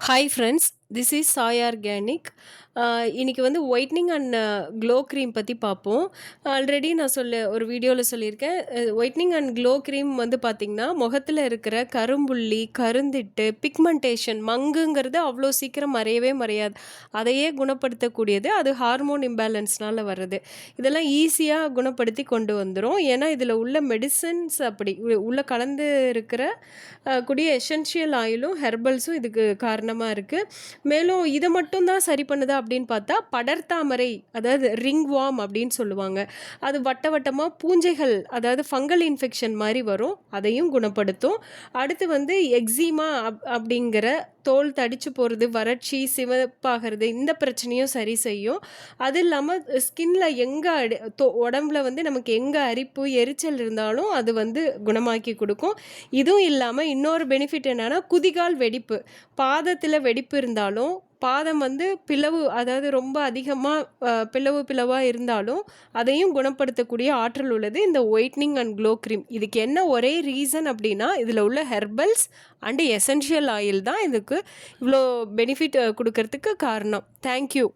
Hi friends, this is Sai organic. இன்னைக்கு வந்து whitening and glow cream பற்றி பார்ப்போம். ஆல்ரெடி நான் ஒரு வீடியோவில் சொல்லியிருக்கேன். ஒயிட்னிங் அண்ட் க்ளோ க்ரீம் வந்து பார்த்திங்கன்னா முகத்தில் இருக்கிற கரும்புள்ளி, கருந்திட்டு, பிக்மெண்டேஷன், மங்குங்கிறது அவ்வளோ சீக்கிரம் மறையவே மறையாது. அதையே குணப்படுத்தக்கூடியது. அது ஹார்மோன் இம்பேலன்ஸ்னால் வர்றது. இதெல்லாம் ஈஸியாக குணப்படுத்தி கொண்டு வந்துடும். ஏன்னா இதில் உள்ள மெடிசன்ஸ் அப்படி உள்ள கலந்து இருக்கிற கூடிய எசென்ஷியல் ஆயிலும் ஹெர்பல்ஸும் இதுக்கு காரணமாக இருக்குது. மேலும் இதை மட்டும் தான் சரி பண்ணுதா அப்படின்னு பார்த்தா படர்தாமரை, அதாவது ரிங் வார்ம் அப்படின்னு சொல்லுவாங்க. அது வட்ட வட்டமாக பூஞ்சைகள், அதாவது ஃபங்கல் இன்ஃபெக்ஷன் மாதிரி வரும், அதையும் குணப்படுத்தும். அடுத்து வந்து எக்ஸிமா அப்படிங்கிற தோல் தடிச்சு போகிறது, வறட்சி, சிவப்பாகிறது, இந்த பிரச்சனையும் சரி செய்யும். அது இல்லாமல் ஸ்கின்ல எங்கே உடம்புல வந்து நமக்கு எங்கே அரிப்பு, எரிச்சல் இருந்தாலும் அது வந்து குணமாக்கி கொடுக்கும். இதுவும் இல்லாமல் இன்னொரு பெனிஃபிட் என்னென்னா, குதிகால் வெடிப்பு, பாதத்தில் வெடிப்பு இருந்தாலும், பாதம் வந்து பிளவு, அதாவது ரொம்ப அதிகமாக பிளவாக இருந்தாலும் அதையும் குணப்படுத்தக்கூடிய ஆற்றல் உள்ளது இந்த ஒயிட்னிங் அண்ட் க்ளோ க்ரீம். இதுக்கு என்ன ஒரே ரீசன் அப்படின்னா, இதில் உள்ள ஹெர்பல்ஸ் அண்டு எசென்ஷியல் ஆயில் தான் இதுக்கு இவ்வளோ பெனிஃபிட் கொடுக்கறதுக்கு காரணம். தேங்க்யூ.